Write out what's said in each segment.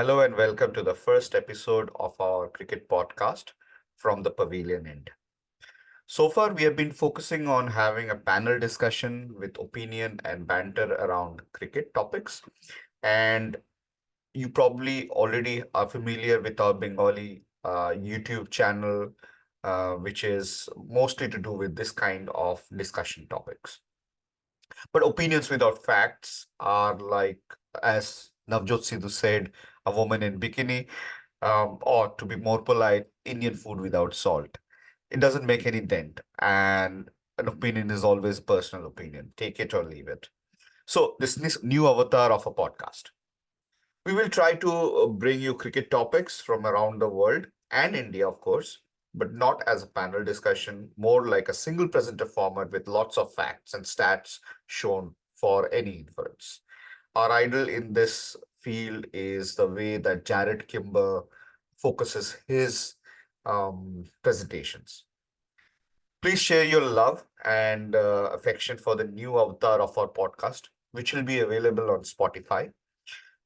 Hello and welcome to the first episode of our cricket podcast from the Pavilion End. So far, we have been focusing on having a panel discussion with opinion and banter around cricket topics. And you probably already are familiar with our Bengali YouTube channel, which is mostly to do with this kind of discussion topics. But opinions without facts are like, as Navjot Sidhu said, a woman in bikini, or to be more polite, Indian food without salt. It doesn't make any dent, and an opinion is always personal opinion. Take it or leave it. So, this new avatar of a podcast. We will try to bring you cricket topics from around the world and India, of course, but not as a panel discussion, more like a single presenter format with lots of facts and stats shown for any inference. Our idol in this field is the way that Jared Kimber focuses his presentations. Please share your love and affection for the new avatar of our podcast, which will be available on Spotify.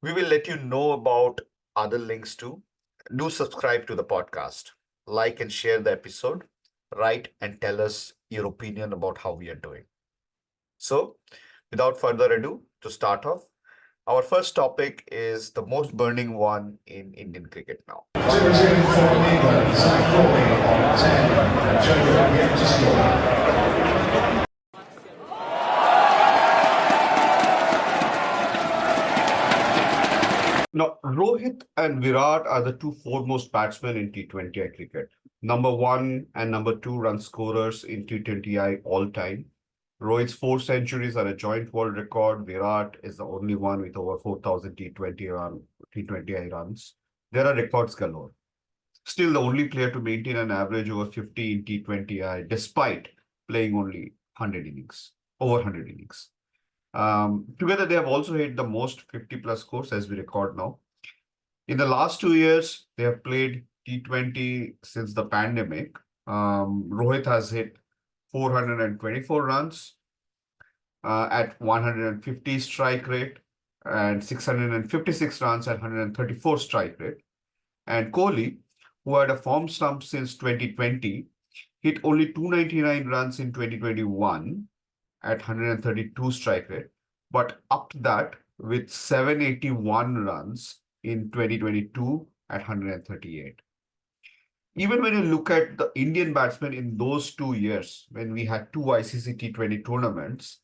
We will let you know about other links too. Do subscribe to the podcast, like and share the episode, write and tell us your opinion about how we are doing. So, without further ado, to start off, our first topic is the most burning one in Indian cricket now. Now, Rohit and Virat are the two foremost batsmen in T20I cricket. Number one and number two run scorers in T20I all time. Rohit's 4 centuries are a joint world record. Virat is the only one with over 4,000 T20I runs. There are records galore. Still the only player to maintain an average over 50 in T20I, despite playing only 100 innings, over 100 innings. Together, they have also hit the most 50 plus scores as we record now. In the last 2 years, they have played T20 since the pandemic. Rohit has hit 424 runs at 150 strike rate and 656 runs at 134 strike rate. And Kohli, who had a form slump since 2020, hit only 299 runs in 2021 at 132 strike rate, but upped that with 781 runs in 2022 at 138. Even when you look at the Indian batsmen in those 2 years, when we had two ICC T20 tournaments,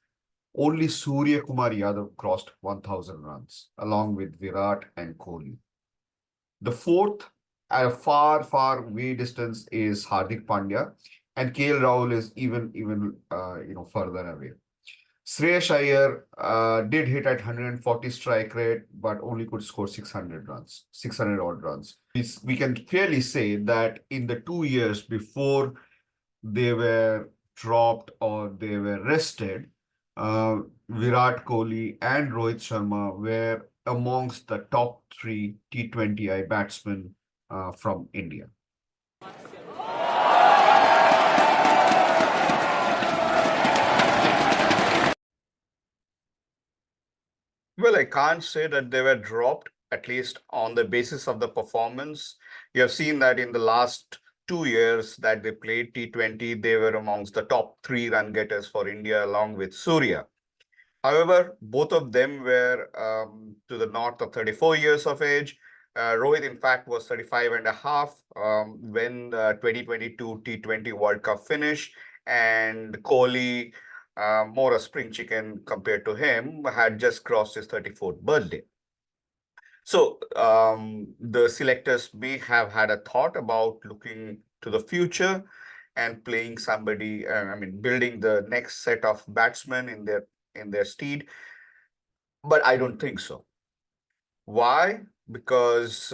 only Surya Kumar Yadav crossed 1,000 runs, along with Virat and Kohli. The fourth, at a far, far way distance, is Hardik Pandya, and KL Rahul is even further away. Shreyas Iyer did hit at 140 strike rate, but only could score 600 runs, 600 odd runs. We can fairly say that in the 2 years before they were dropped or they were rested, Virat Kohli and Rohit Sharma were amongst the top three T20I batsmen from India. Well, I can't say that they were dropped, at least on the basis of the performance. You have seen that in the last 2 years that they played T20, they were amongst the top three run getters for India, along with Surya. However, both of them were to the north of 34 years of age. Rohit, in fact, was 35 and a half when the 2022 T20 World Cup finished, and Kohli, more a spring chicken compared to him, had just crossed his 34th birthday. So the selectors may have had a thought about looking to the future and playing somebody, building the next set of batsmen in their stead, but I don't think so. Why? Because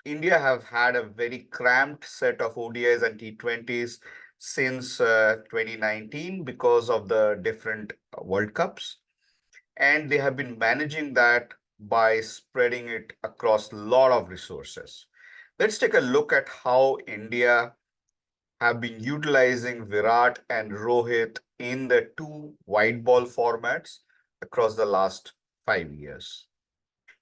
India have had a very cramped set of ODIs and T20s since 2019 because of the different World Cups. And they have been managing that by spreading it across a lot of resources. Let's take a look at how India have been utilizing Virat and Rohit in the two white ball formats across the last 5 years.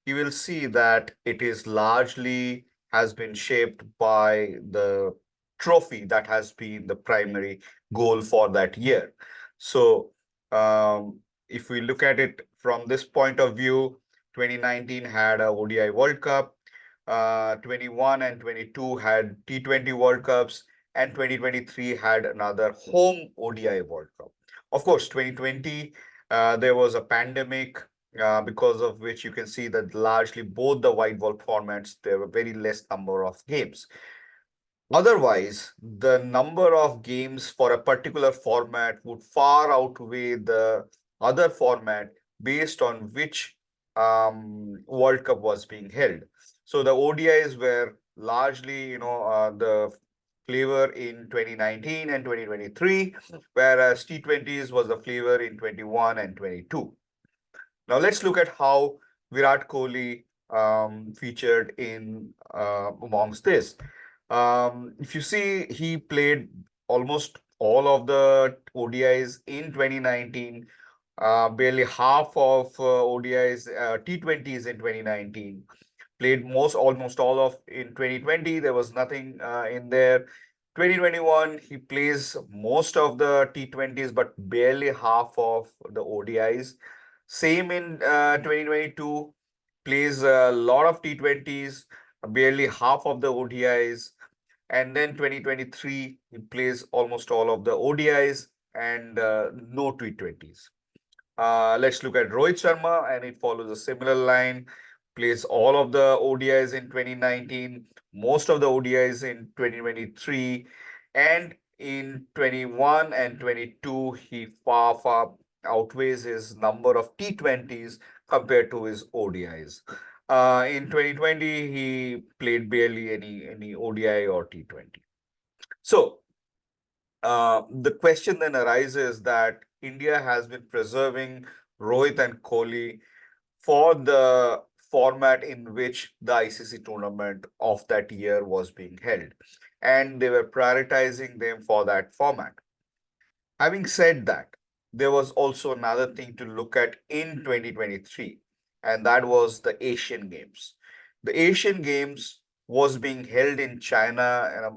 you will see that it is largely has been shaped by the trophy that has been the primary goal for that year. So, if we look at it from this point of view, 2019 had a ODI World Cup, 21 and 22 had T20 World Cups, and 2023 had another home ODI World Cup. Of course, 2020, there was a pandemic, because of which you can see that largely both the white ball formats, there were very less number of games. Otherwise, the number of games for a particular format would far outweigh the other format based on which World Cup was being held. So the ODIs were largely, the flavor in 2019 and 2023, whereas T20s was the flavor in 21 and 22. Now let's look at how Virat Kohli featured in amongst this. If you see, he played almost all of the ODIs in 2019, barely half of ODIs, T20s in 2019. Played almost all of in 2020. There was nothing in there. 2021, he plays most of the T20s, but barely half of the ODIs. Same in 2022, plays a lot of T20s, barely half of the ODIs. And then 2023, he plays almost all of the ODIs and no T20s. Let's look at Rohit Sharma, and it follows a similar line. Plays all of the ODIs in 2019, most of the ODIs in 2023, and in 21 and 22, he far outweighs his number of T20s compared to his ODIs. In 2020, he played barely any ODI or T20. So, the question then arises that India has been preserving Rohit and Kohli for the format in which the ICC tournament of that year was being held. And they were prioritizing them for that format. Having said that, there was also another thing to look at in 2023, and that was the Asian Games. The Asian Games was being held in China,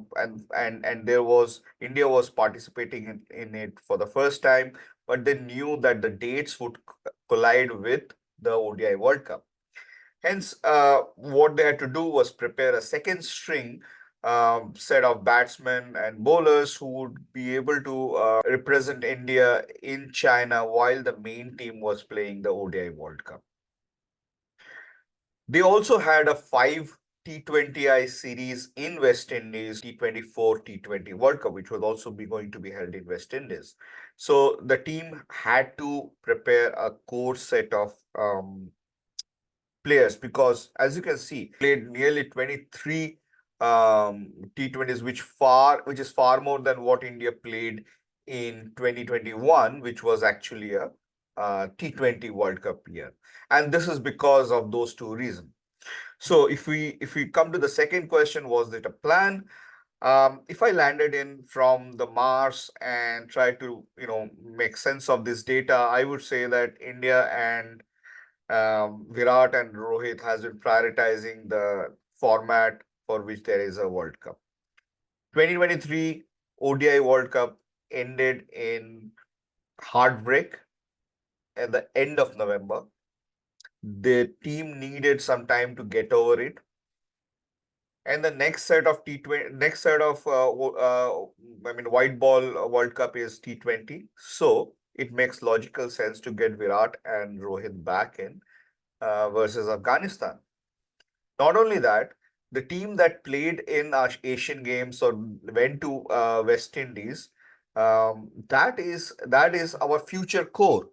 and there was India was participating in it for the first time, but they knew that the dates would collide with the ODI World Cup. Hence, what they had to do was prepare a second string set of batsmen and bowlers who would be able to represent India in China while the main team was playing the ODI World Cup. They also had a 5 T20I series in West Indies, T24 T20 World Cup, which was also going to be held in West Indies. So the team had to prepare a core set of players, because as you can see, played nearly 23 T20s, which is far more than what India played in 2021, which was actually a T20 World Cup year. And this is because of those two reasons. So if we come to the second question, was it a plan? If I landed in from the Mars and try to make sense of this data, I would say that India and Virat and Rohit has been prioritizing the format for which there is a World Cup. 2023 ODI World Cup ended in heartbreak at the end of November. The team needed some time to get over it. And the next set of T20, white ball World Cup is T20. So it makes logical sense to get Virat and Rohit back in versus Afghanistan. Not only that, the team that played in our Asian Games or went to West Indies, that is our future core.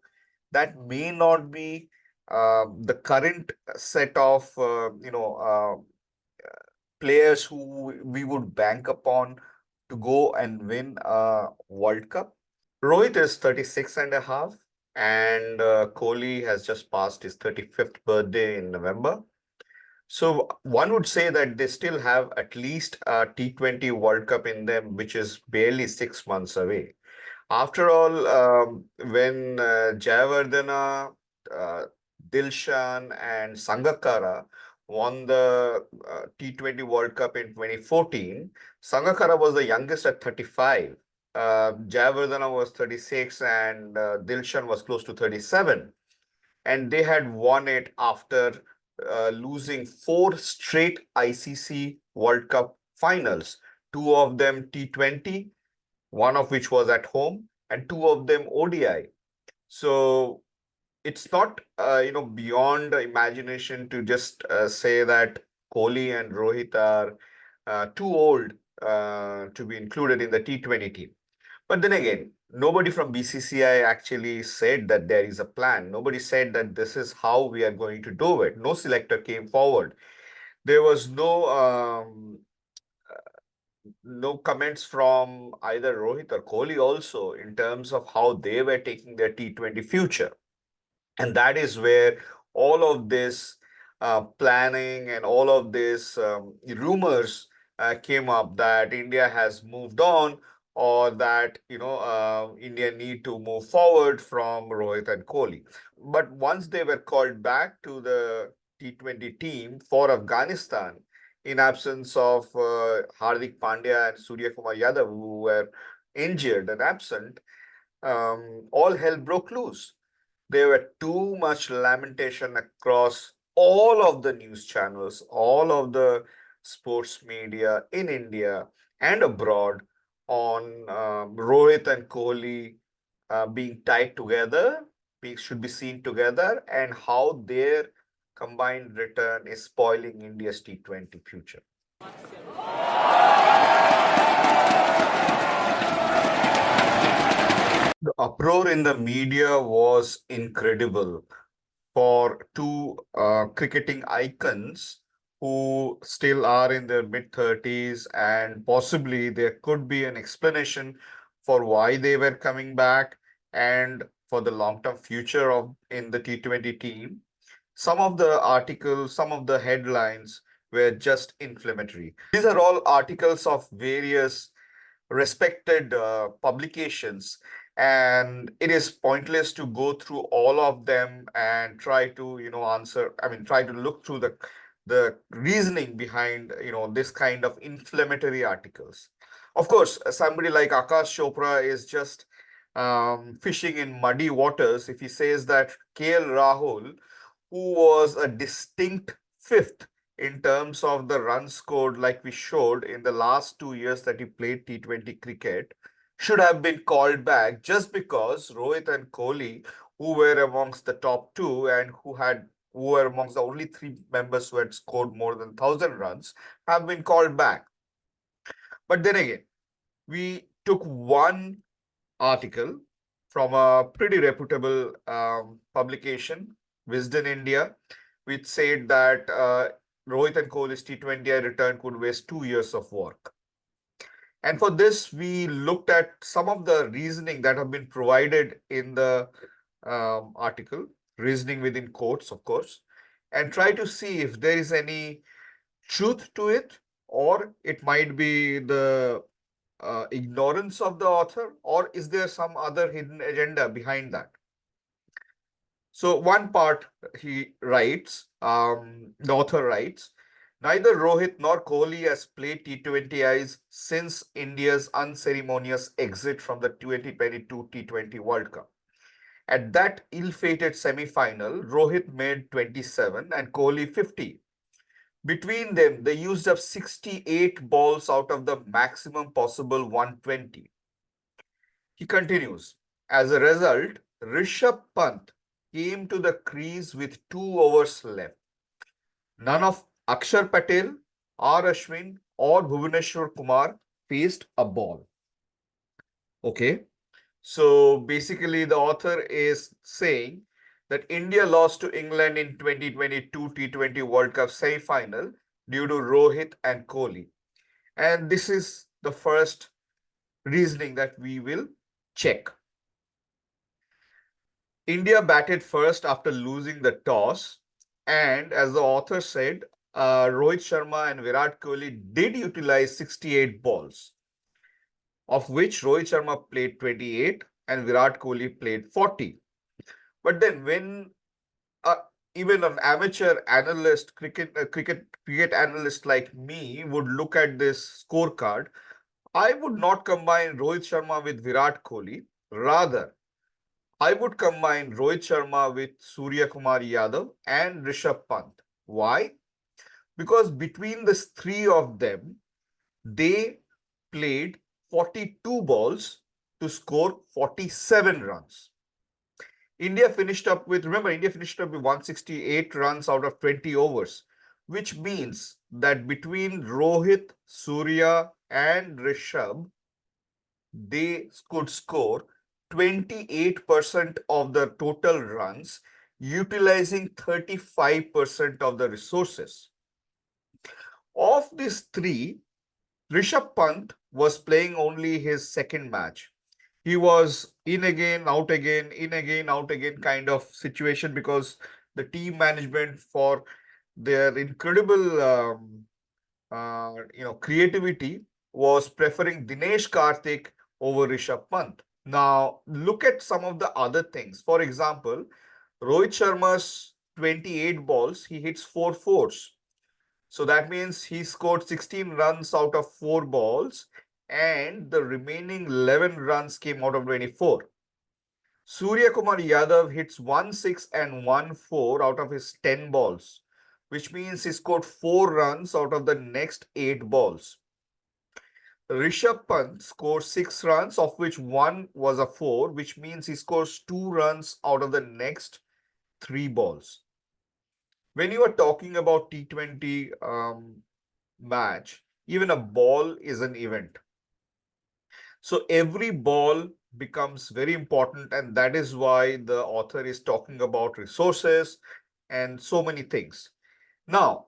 That may not be the current set of players who we would bank upon to go and win a World Cup. Rohit is 36 and a half, and Kohli has just passed his 35th birthday in November. So one would say that they still have at least a T20 World Cup in them, which is barely 6 months away. After all, when Jayawardena, uh, Dilshan and Sangakkara won the T20 World Cup in 2014. Sangakkara was the youngest at 35. Jayawardene was 36 and Dilshan was close to 37. And they had won it after losing four straight ICC World Cup finals, two of them T20, one of which was at home, and two of them ODI. So it's not beyond imagination to just say that Kohli and Rohit are too old to be included in the T20 team. But then again, nobody from BCCI actually said that there is a plan. Nobody said that this is how we are going to do it. No selector came forward. There was no comments from either Rohit or Kohli also in terms of how they were taking their T20 future. And that is where all of this planning and all of this rumors came up that India has moved on, or that India need to move forward from Rohit and Kohli. But once they were called back to the T20 team for Afghanistan, in absence of Hardik Pandya and Surya Kumar Yadav, who were injured and absent, all hell broke loose. There were too much lamentation across all of the news channels, all of the sports media in India and abroad on Rohit and Kohli being tied together, should be seen together, and how their combined return is spoiling India's T20 future. The uproar in the media was incredible for two cricketing icons who still are in their mid-30s, and possibly there could be an explanation for why they were coming back and for the long-term future of in the T20 team. Some of the articles, some of the headlines were just inflammatory. These are all articles of various respected publications, and it is pointless to go through all of them and try to try to look through the reasoning behind this kind of inflammatory articles. Of course, somebody like Akash Chopra is just fishing in muddy waters if he says that KL Rahul, who was a distinct fifth in terms of the runs scored, like we showed in the last 2 years that he played T20 cricket, should have been called back just because Rohit and Kohli, who were amongst the top two and who were amongst the only three members who had scored more than 1,000 runs, have been called back. But then again, we took one article from a pretty reputable publication, Wisden India, which said that Rohit and Kohli's T20I return could waste 2 years of work. And for this, we looked at some of the reasoning that have been provided in the article, reasoning within quotes, of course, and try to see if there is any truth to it, or it might be the ignorance of the author, or is there some other hidden agenda behind that? So one part he writes, the author writes, neither Rohit nor Kohli has played T20Is since India's unceremonious exit from the 2022 T20 World Cup. At that ill-fated semi-final, Rohit made 27 and Kohli 50. Between them, they used up 68 balls out of the maximum possible 120. He continues, as a result, Rishabh Pant came to the crease with 2 overs left. None of Akshar Patel, R. Ashwin or Bhuvneshwar Kumar faced a ball. Okay. So basically the author is saying that India lost to England in 2022 T20 World Cup semi-final due to Rohit and Kohli. And this is the first reasoning that we will check. India batted first after losing the toss, and as the author said, Rohit Sharma and Virat Kohli did utilize 68 balls, of which Rohit Sharma played 28 and Virat Kohli played 40. But then when even an amateur analyst, cricket analyst like me would look at this scorecard, I would not combine Rohit Sharma with Virat Kohli. Rather, I would combine Rohit Sharma with Surya Kumar Yadav and Rishabh Pant. Why? Because between the three of them, they played 42 balls to score 47 runs. India finished up with 168 runs out of 20 overs, which means that between Rohit, Surya, and Rishabh, they could score 28% of the total runs, utilizing 35% of the resources. Of these three, Rishabh Pant was playing only his second match. He was in again, out again, in again, out again kind of situation because the team management, for their incredible creativity, was preferring Dinesh Karthik over Rishabh Pant. Now, look at some of the other things. For example, Rohit Sharma's 28 balls, he hits 4 fours. So that means he scored 16 runs out of 4 balls, and the remaining 11 runs came out of 24. Surya Kumar Yadav hits 1 6 and 1 4 out of his 10 balls, which means he scored 4 runs out of the next 8 balls. Rishabh Pant scores 6 runs, of which 1 was a 4, which means he scores 2 runs out of the next 3 balls. When you are talking about T20 match, even a ball is an event. So every ball becomes very important, and that is why the author is talking about resources and so many things. Now,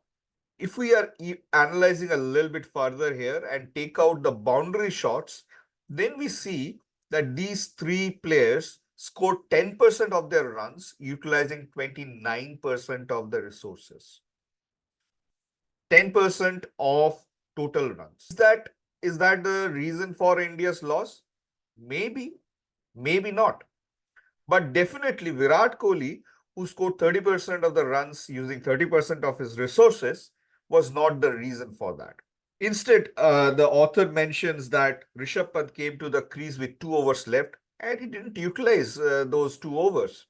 if we are analyzing a little bit further here and take out the boundary shots, then we see that these three players scored 10% of their runs, utilizing 29% of the resources. 10% of total runs. Is that the reason for India's loss? Maybe, maybe not. But definitely Virat Kohli, who scored 30% of the runs using 30% of his resources, was not the reason for that. Instead, the author mentions that Rishabh Pant came to the crease with 2 overs left and he didn't utilize those 2 overs.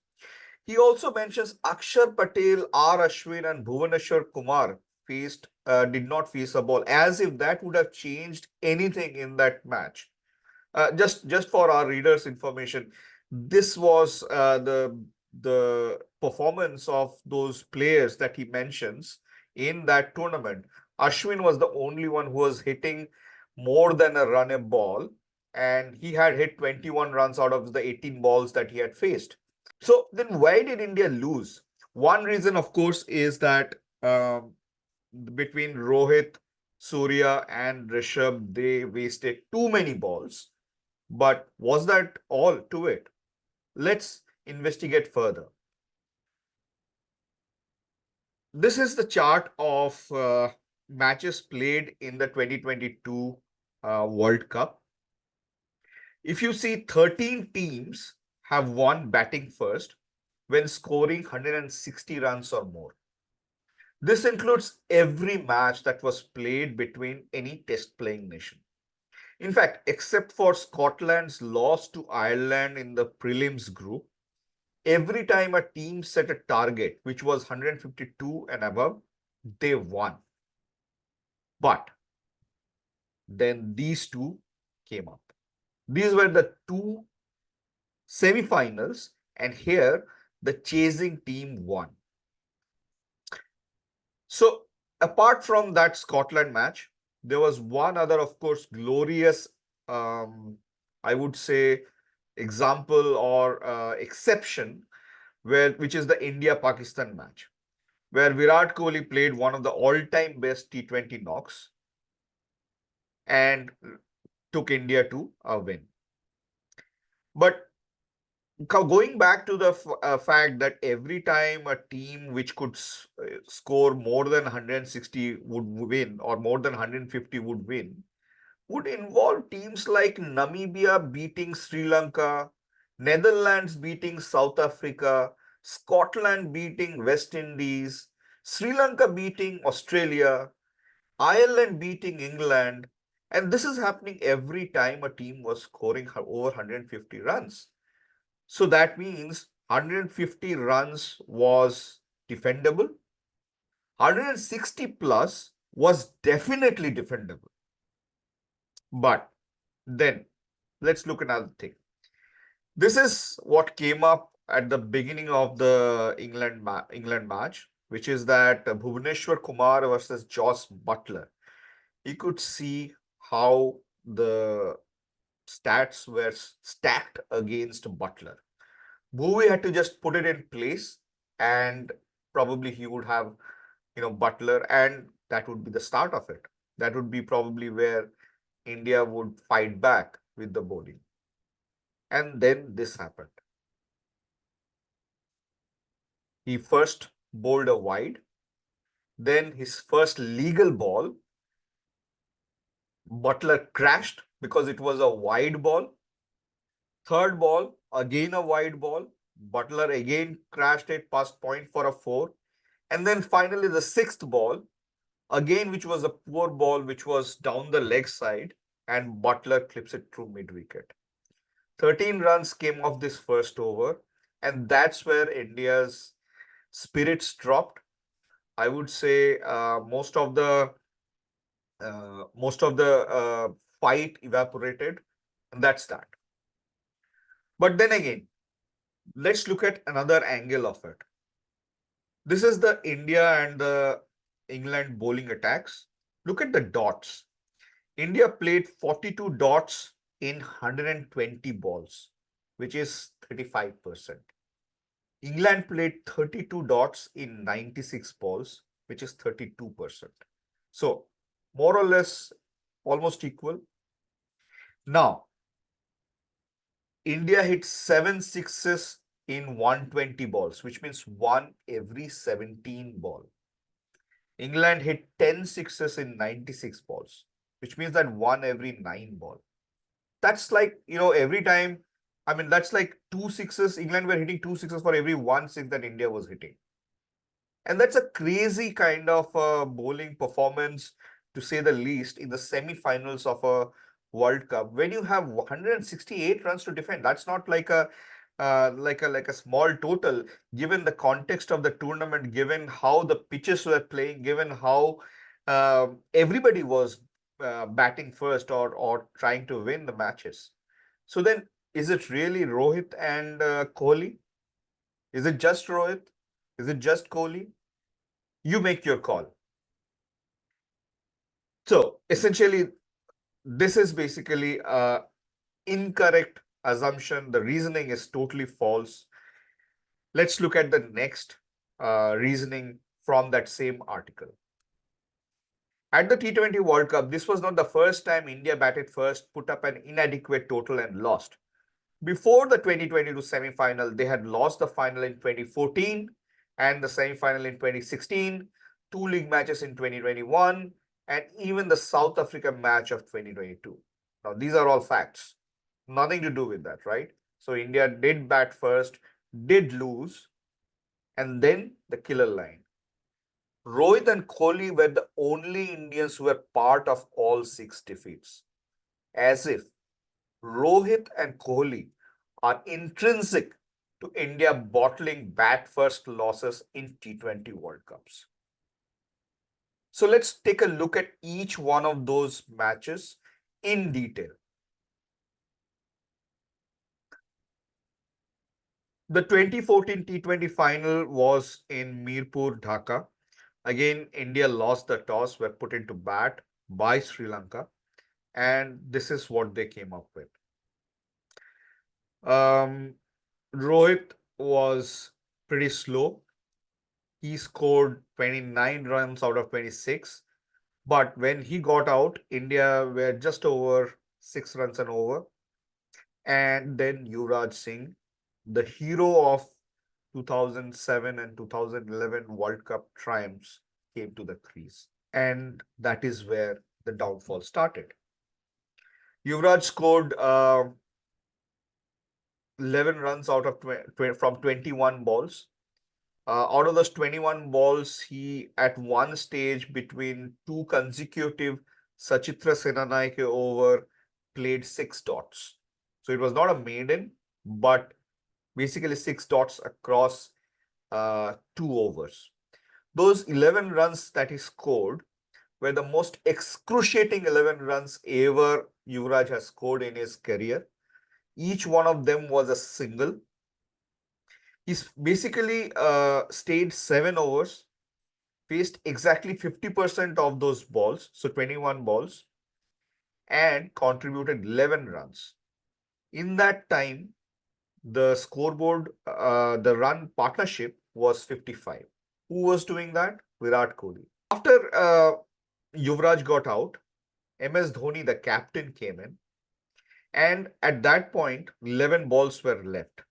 He also mentions Akshar Patel, R. Ashwin, and Bhuvaneshwar Kumar did not face a ball, as if that would have changed anything in that match. Just for our readers' information, this was the performance of those players that he mentions in that tournament. Ashwin was the only one who was hitting more than a run a ball, and he had hit 21 runs out of the 18 balls that he had faced. So then why did India lose? One reason, of course, is that between Rohit, Surya, and Rishabh, they wasted too many balls. But was that all to it? Let's investigate further. This is the chart of matches played in the 2022 World Cup. If you see, 13 teams have won batting first when scoring 160 runs or more. This includes every match that was played between any test playing nation. In fact, except for Scotland's loss to Ireland in the prelims group, every time a team set a target which was 152 and above, they won. But then these two came up. These were the two semi-finals, and here the chasing team won. So apart from that Scotland match, there was one other, of course, glorious, I would say, example or exception, which is the India-Pakistan match, where Virat Kohli played one of the all-time best T20 knocks and took India to a win. But going back to the fact that every time a team which could score more than 160 would win, or more than 150 would win, would involve teams like Namibia beating Sri Lanka, Netherlands beating South Africa, Scotland beating West Indies, Sri Lanka beating Australia, Ireland beating England. And this is happening every time a team was scoring over 150 runs. So that means 150 runs was defendable. 160 plus was definitely defendable. But then let's look at another thing. This is what came up at the beginning of the England match, which is that Bhuvneshwar Kumar versus Joss Butler. You could see how the stats were stacked against Butler. Bhuvi had to just put it in place, and probably he would have, Butler, and that would be the start of it. That would be probably where India would fight back with the bowling. And then this happened. He first bowled a wide, then his first legal ball, Butler crashed because it was a wide ball. Third ball, again a wide ball. Butler again crashed it past point for a four. And then finally the sixth ball, again, which was a poor ball, which was down the leg side, and Butler clips it through mid-wicket. 13 runs came off this first over, and that's where India's spirits dropped. I would say most of the fight evaporated, and that's that. But then again, let's look at another angle of it. This is the India and the England bowling attacks. Look at the dots. India played 42 dots in 120 balls, which is 35%. England played 32 dots in 96 balls, which is 32%. So, more or less almost equal. Now, India hit 7 sixes in 120 balls, which means 1 every 17 ball. England hit 10 sixes in 96 balls, which means that 1 every 9 ball. That's like, every time, that's like 2 sixes. England were hitting 2 sixes for every 1 six that India was hitting. And that's a crazy kind of bowling performance, to say the least, in the semi-finals of a World Cup. When you have 168 runs to defend, that's not like a small total, given the context of the tournament, given how the pitches were playing, given how everybody was batting first or trying to win the matches. So then, is it really Rohit and Kohli? Is it just Rohit? Is it just Kohli? You make your call. So essentially, this is basically a incorrect assumption. The reasoning is totally false. Let's look at the next reasoning from that same article. At the T20 World Cup, this was not the first time India batted first, put up an inadequate total and lost. Before the 2022 semi-final, they had lost the final in 2014 and the semi-final in 2016, 2 league matches in 2021, and even the South Africa match of 2022. Now, these are all facts. Nothing to do with that, right? So, India did bat first, did lose, and then the killer line. Rohit and Kohli were the only Indians who were part of all 6 defeats. As if Rohit and Kohli are intrinsic to India bottling bat first losses in T20 World Cups. So let's take a look at each one of those matches in detail. The 2014 T20 final was in Mirpur, Dhaka. Again, India lost the toss, were put into bat by Sri Lanka, and this is what they came up with. Rohit was pretty slow. He scored 29 runs out of 26. But when he got out, India were just over 6 runs and over. And then Yuvraj Singh, the hero of 2007 and 2011 World Cup triumphs, came to the crease. And that is where the downfall started. Yuvraj scored 11 runs out of from 21 balls. Out of those 21 balls, he at one stage between two consecutive Sachitra Senanayake over played 6 dots. So it was not a maiden, but basically 6 dots across 2 overs. Those 11 runs that he scored were the most excruciating 11 runs ever Yuvraj has scored in his career. Each one of them was a single. He's basically stayed 7 overs, faced exactly 50% of those balls, so 21 balls, and contributed 11 runs. In that time, the scoreboard, the run partnership was 55. Who was doing that? Virat Kohli. After Yuvraj got out, MS Dhoni, the captain, came in. And at that point, 11 balls were left.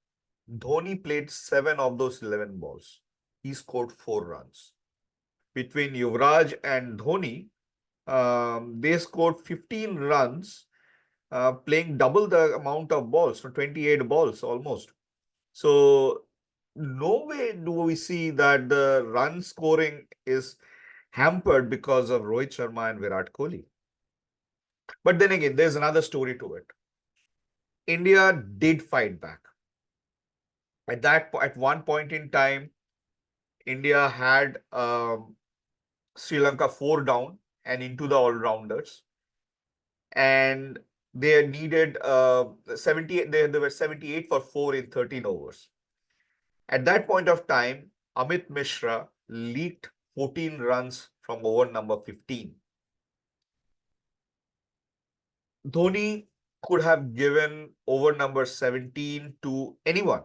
Dhoni played 7 of those 11 balls. He scored 4 runs. Between Yuvraj and Dhoni, they scored 15 runs, playing double the amount of balls, so 28 balls almost. So, no way do we see that the run scoring is hampered because of Rohit Sharma and Virat Kohli. But then again, there's another story to it. India did fight back. At one point in time, India had Sri Lanka 4 down and into the all-rounders. And they needed 78, they were 78 for 4 in 13 overs. At that point of time, Amit Mishra leaked 14 runs from over number 15. Dhoni could have given over number 17 to anyone.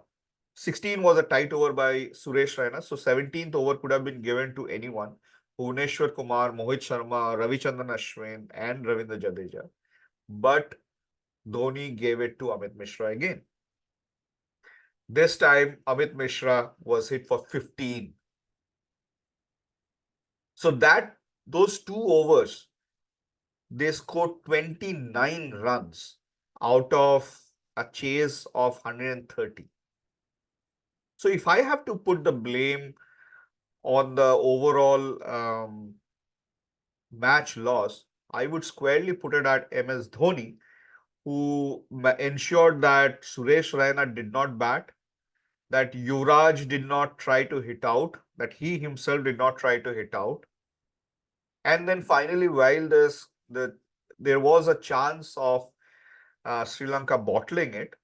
16 was a tight over by Suresh Raina, so 17th over could have been given to anyone. Bhuvneshwar Kumar, Mohit Sharma, Ravichandran Ashwin, and Ravindra Jadeja. But Dhoni gave it to Amit Mishra again. This time, Amit Mishra was hit for 15. So those 2 overs, they scored 29 runs out of a chase of 130. So if I have to put the blame on the overall match loss, I would squarely put it at MS Dhoni, who ensured that Suresh Raina did not bat, that Yuvraj did not try to hit out, that he himself did not try to hit out. And then finally, while there was a chance of Sri Lanka bottling it,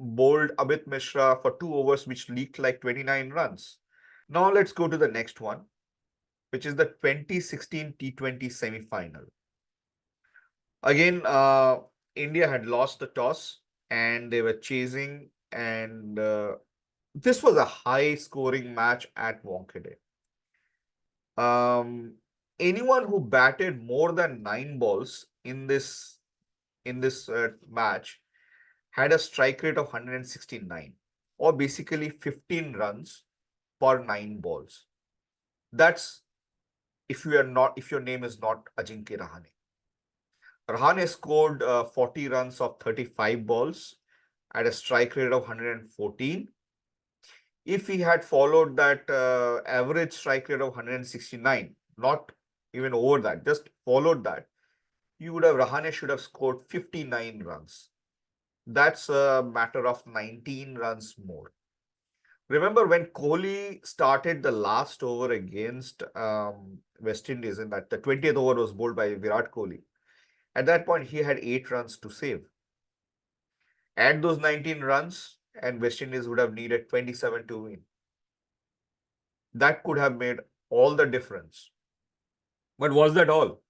bowled Amit Mishra for 2 overs, which leaked like 29 runs. Now let's go to the next one, which is the 2016 T20 semi-final. Again, India had lost the toss and they were chasing, and this was a high-scoring match at Wankhede. Anyone who batted more than 9 balls in this match had a strike rate of 169, or basically 15 runs per 9 balls. That's if your name is not Ajinkya Rahane. Rahane scored 40 runs of 35 balls at a strike rate of 114. If he had followed that average strike rate of 169, not even over that, just followed that, Rahane should have scored 59 runs. That's a matter of 19 runs more. Remember when Kohli started the last over against West Indies, in that the 20th over was bowled by Virat Kohli. At that point, he had 8 runs to save. Add those 19 runs and West Indies would have needed 27 to win. That could have made all the difference. But was that all?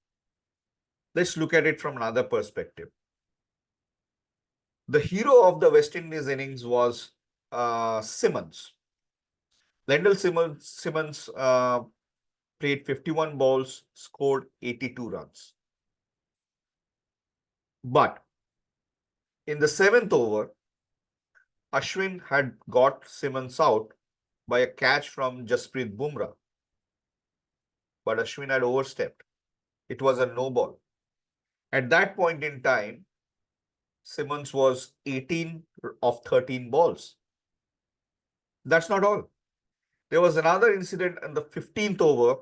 Let's look at it from another perspective. The hero of the West Indies innings was Simmons. Lendl Simmons played 51 balls, scored 82 runs. But in the 7th over, Ashwin had got Simmons out by a catch from Jasprit Bumrah. But Ashwin had overstepped. It was a no ball. At that point in time, Simmons was 18 of 13 balls. That's not all. There was another incident in the 15th over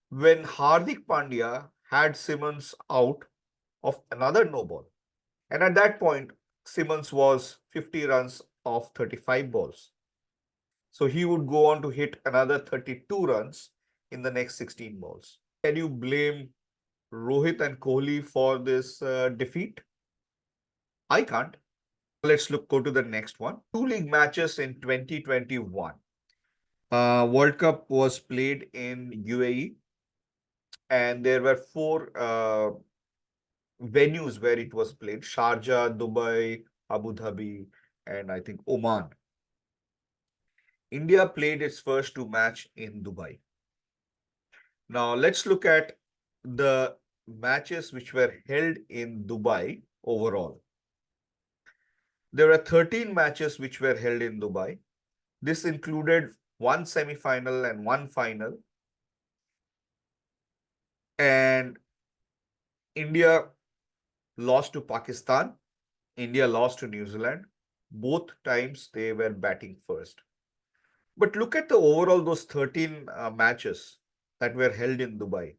when Hardik Pandya had Simmons out of another no ball. And at that point, Simmons was 50 runs off 35 balls. So he would go on to hit another 32 runs in the next 16 balls. Can you blame Rohit and Kohli for this defeat? I can't. Let's go to the next one. Two league matches in 2021. World Cup was played in UAE, and there were four venues where it was played: Sharjah, Dubai, Abu Dhabi, and I think Oman. India played its first two matches in Dubai. Now let's look at the matches which were held in Dubai overall. There are 13 matches which were held in Dubai. This included one semi-final and one final. And India lost to Pakistan. India lost to New Zealand. Both times they were batting first. But look at the overall those 13 matches that were held in Dubai.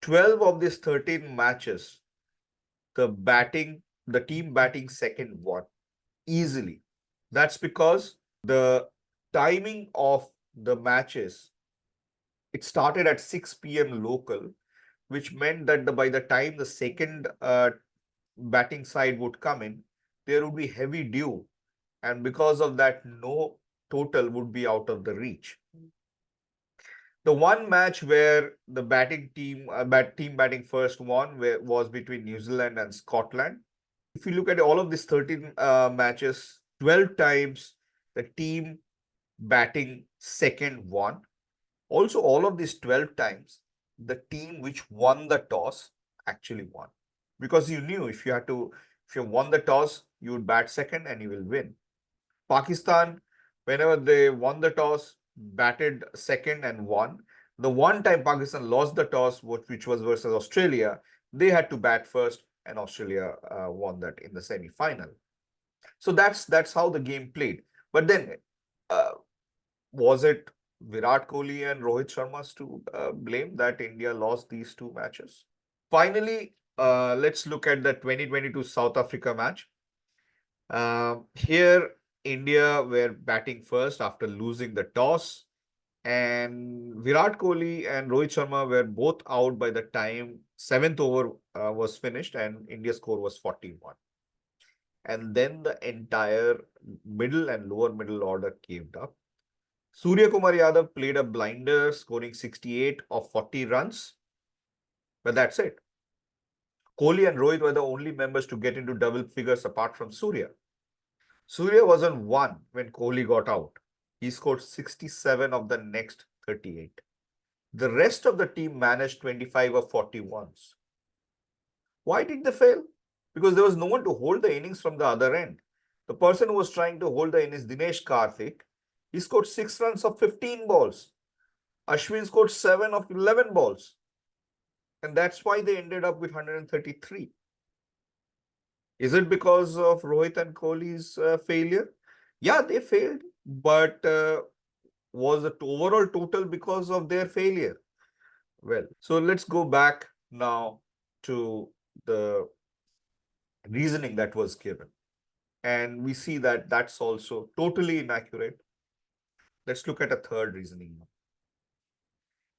12 of these 13 matches, the team batting second won easily. That's because the timing of the matches, it started at 6 p.m. local, which meant that by the time the second batting side would come in, there would be heavy dew. And because of that, no total would be out of the reach. The one match where the team batting first won was between New Zealand and Scotland. If you look at all of these 13 matches, 12 times the team batting second won. Also, all of these 12 times, the team which won the toss actually won. Because you knew if you won the toss, you would bat second and you will win. Pakistan, whenever they won the toss, batted second and won. The one time Pakistan lost the toss, which was versus Australia, they had to bat first, and Australia won that in the semi-final. So that's how the game played. But then, was it Virat Kohli and Rohit Sharma's to blame that India lost these two matches? Finally, let's look at the 2022 South Africa match. Here, India were batting first after losing the toss, and Virat Kohli and Rohit Sharma were both out by the time 7th over was finished, and India's score was 41. And then the entire middle and lower middle order caved up. Surya Kumar Yadav played a blinder, scoring 68 of 40 runs, but that's it. Kohli and Rohit were the only members to get into double figures apart from Surya. Surya was on 1 when Kohli got out. He scored 67 of the next 38. The rest of the team managed 25 of 41s. Why did they fail? Because there was no one to hold the innings from the other end. The person who was trying to hold the innings, Dinesh Karthik, he scored 6 runs of 15 balls. Ashwin scored 7 of 11 balls. And that's why they ended up with 133. Is it because of Rohit and Kohli's failure? Yeah, they failed, but was the overall total because of their failure? Well, so let's go back now to the reasoning that was given. And we see that that's also totally inaccurate. Let's look at a third reasoning now.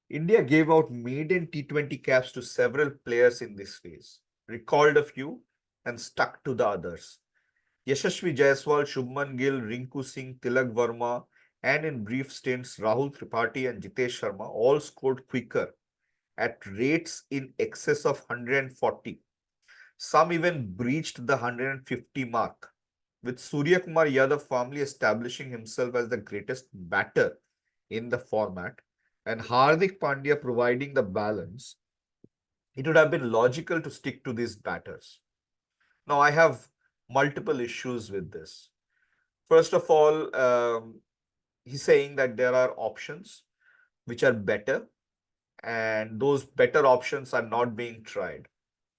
India gave out maiden T20 caps to several players in this phase, recalled a few, and stuck to the others. Yashasvi Jaiswal, Shubman Gill, Rinku Singh, Tilak Verma, and in brief stints, Rahul Tripathi and Jitesh Sharma all scored quicker at rates in excess of 140. Some even breached the 150 mark, with Surya Kumar Yadav firmly establishing himself as the greatest batter in the format and Hardik Pandya providing the balance. It would have been logical to stick to these batters. Now, I have multiple issues with this. First of all, he's saying that there are options which are better, and those better options are not being tried.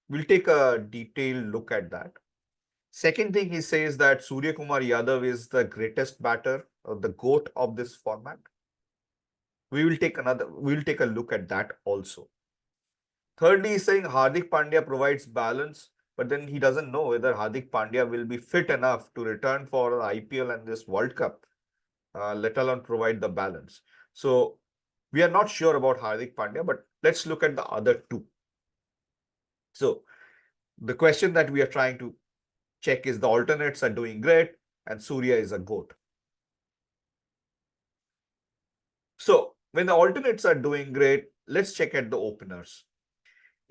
We'll take a detailed look at that. Second thing, he says that Surya Kumar Yadav is the greatest batter, or the GOAT of this format. We will take a look at that also. Thirdly, he's saying Hardik Pandya provides balance, but then he doesn't know whether Hardik Pandya will be fit enough to return for the IPL and this World Cup, let alone provide the balance. So we are not sure about Hardik Pandya, but let's look at the other two. So the question that we are trying to check is the alternates are doing great and Surya is a GOAT. So when the alternates are doing great, let's check at the openers.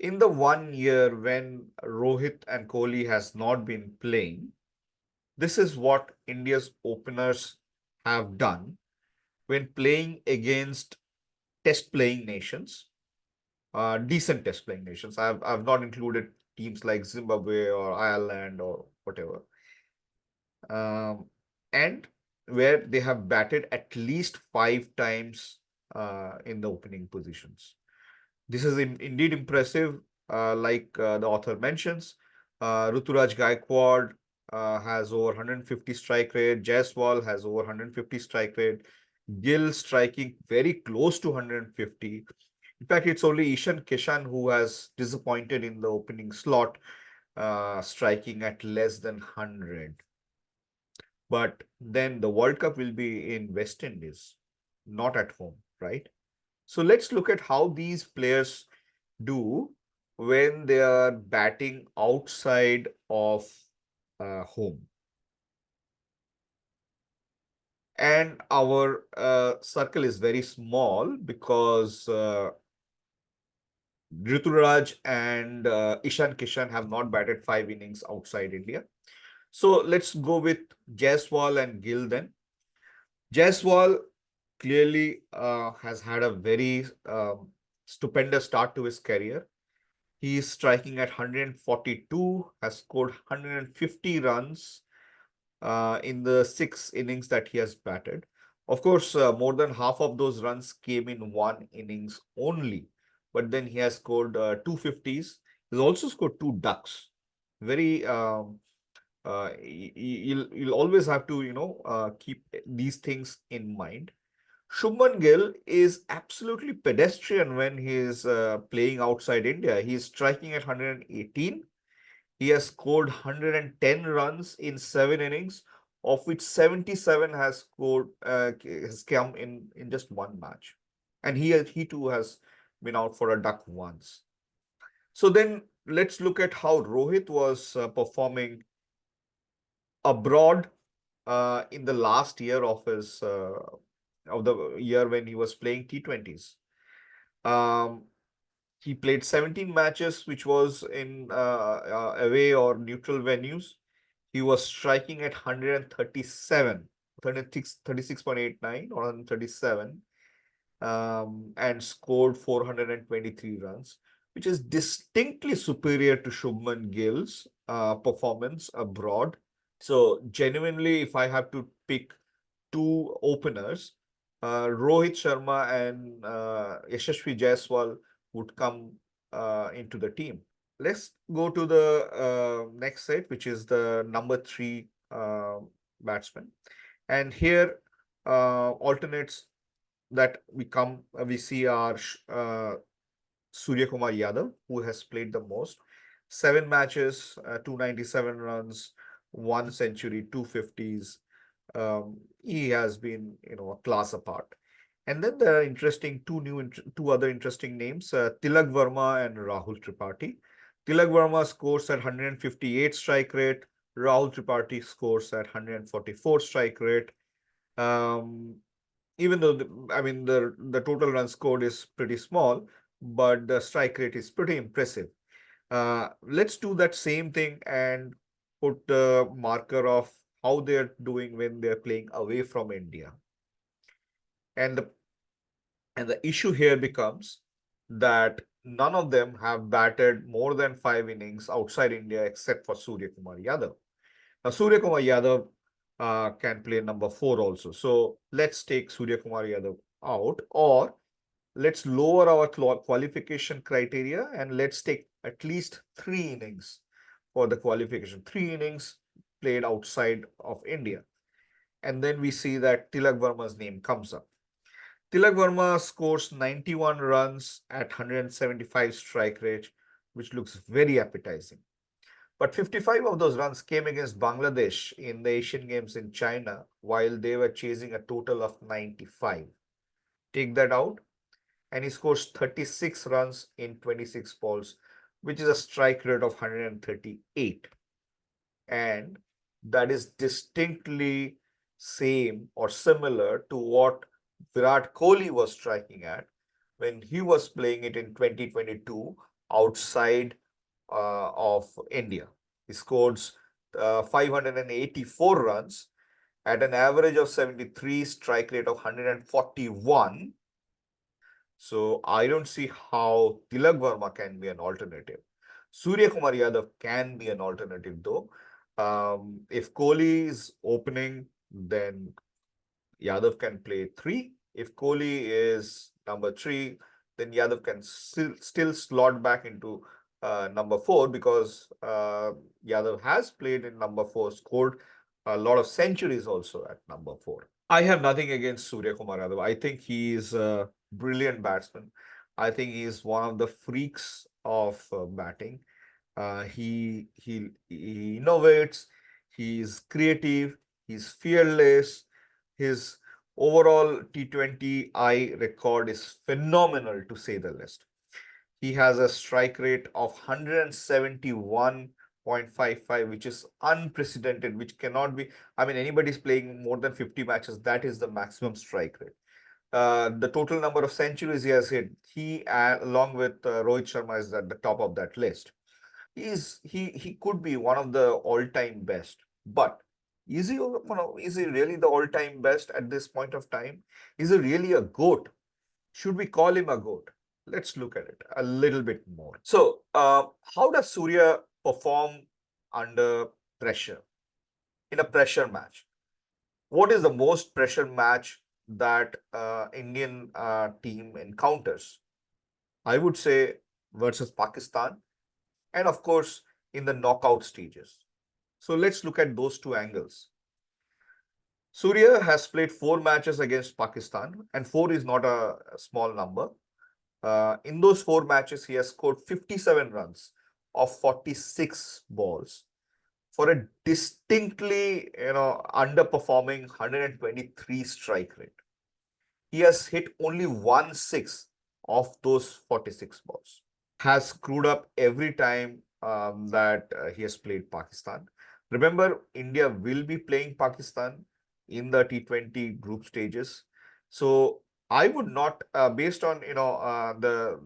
In the 1 year when Rohit and Kohli has not been playing, this is what India's openers have done when playing against test playing nations, decent test playing nations. I've not included teams like Zimbabwe or Ireland or whatever. And where they have batted at least 5 times in the opening positions. This is indeed impressive, like the author mentions. Ruturaj Gaikwad has over 150 strike rate. Jaiswal has over 150 strike rate. Gill striking very close to 150. In fact, it's only Ishan Kishan who has disappointed in the opening slot, striking at less than 100. But then the World Cup will be in West Indies, not at home, right? So let's look at how these players do when they are batting outside of home. And our circle is very small because Rituraj and Ishan Kishan have not batted 5 innings outside India. So let's go with Jaiswal and Gill then. Jaiswal clearly has had a very stupendous start to his career. He is striking at 142, has scored 150 runs in the 6 innings that he has batted. Of course, more than half of those runs came in 1 innings only, but then he has scored 250s. He's also scored 2 ducks. Very, you'll always have to, keep these things in mind. Shubman Gill is absolutely pedestrian when he is playing outside India. He is striking at 118. He has scored 110 runs in 7 innings, of which 77 has come in just one match, and he too has been out for a duck once. So then let's look at how Rohit was performing abroad in the last year of the year when he was playing T20s. He played 17 matches, which was in away or neutral venues. He was striking at 137, 36.89 or 137, and scored 423 runs, which is distinctly superior to Shubman Gill's performance abroad. So genuinely, if I have to pick two openers, Rohit Sharma and Yashasvi Jaiswal would come into the team. Let's go to the next set, which is the number 3 batsman. And here, alternates that we see are Surya Kumar Yadav, who has played the most. 7 matches, 297 runs, 1 century, 250s. He has been, a class apart. And then there are two other interesting names, Tilak Verma and Rahul Tripathi. Tilak Verma scores at 158 strike rate. Rahul Tripathi scores at 144 strike rate. Even though the total run scored is pretty small, but the strike rate is pretty impressive. Let's do that same thing and put the marker of how they're doing when they're playing away from India. And the issue here becomes that none of them have batted more than 5 innings outside India except for Surya Kumar Yadav. Now, Surya Kumar Yadav can play number 4 also. So let's take Surya Kumar Yadav out, or let's lower our qualification criteria and let's take at least 3 innings for the qualification. 3 innings played outside of India. And then we see that Tilak Verma's name comes up. Tilak Verma scores 91 runs at 175 strike rate, which looks very appetizing. But 55 of those runs came against Bangladesh in the Asian Games in China, while they were chasing a total of 95. Take that out, and he scores 36 runs in 26 balls, which is a strike rate of 138. And that is distinctly same or similar to what Virat Kohli was striking at when he was playing it in 2022 outside of India. He scores 584 runs at an average of 73, strike rate of 141. So I don't see how Tilak Verma can be an alternative. Surya Kumar Yadav can be an alternative though. If Kohli is opening, then Yadav can play 3. If Kohli is number 3, then Yadav can still slot back into number 4 because Yadav has played in number 4, scored a lot of centuries also at number 4. I have nothing against Surya Kumar Yadav. I think he is a brilliant batsman. I think he is one of the freaks of batting. He innovates. He's creative. He's fearless. His overall T20I record is phenomenal, to say the least. He has a strike rate of 171.55, which is unprecedented, which cannot be. I mean, anybody's playing more than 50 matches, that is the maximum strike rate. The total number of centuries he has hit, he along with Rohit Sharma is at the top of that list. He could be one of the all-time best, but is he really the all-time best at this point of time? Is he really a GOAT? Should we call him a GOAT? Let's look at it a little bit more. So, how does Surya perform under pressure in a pressure match? What is the most pressure match that Indian team encounters? I would say versus Pakistan, and of course in the knockout stages. So let's look at those two angles. Surya has played 4 matches against Pakistan, and 4 is not a small number. In those 4 matches, he has scored 57 runs of 46 balls for a distinctly, underperforming 123 strike rate. He has hit only 1/6 of those 46 balls. Has screwed up every time that he has played Pakistan. Remember, India will be playing Pakistan in the T20 group stages. So I would not, based on the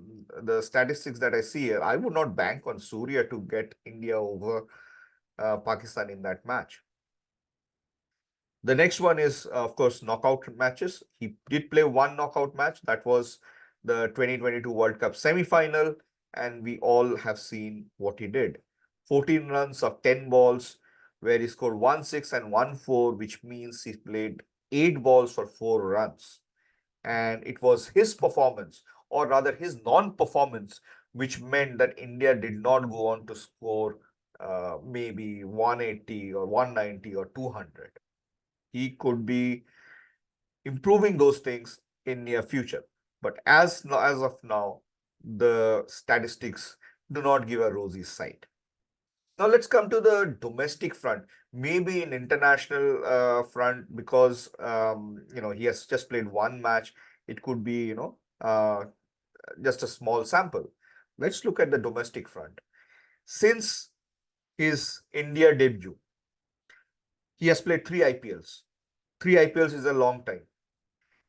statistics that I see here, I would not bank on Surya to get India over Pakistan in that match. The next one is, of course, knockout matches. He did play 1 knockout match. That was the 2022 World Cup semi-final, and we all have seen what he did. 14 runs of 10 balls, where he scored 1/6 and 1/4, which means he played 8 balls for 4 runs. And it was his performance, or rather his non-performance, which meant that India did not go on to score maybe 180 or 190 or 200. He could be improving those things in near future. But as of now, the statistics do not give a rosy sight. Now let's come to the domestic front, maybe in international front, because he has just played 1 match. It could be just a small sample. Let's look at the domestic front. Since his India debut, he has played 3 IPLs. 3 IPLs is a long time.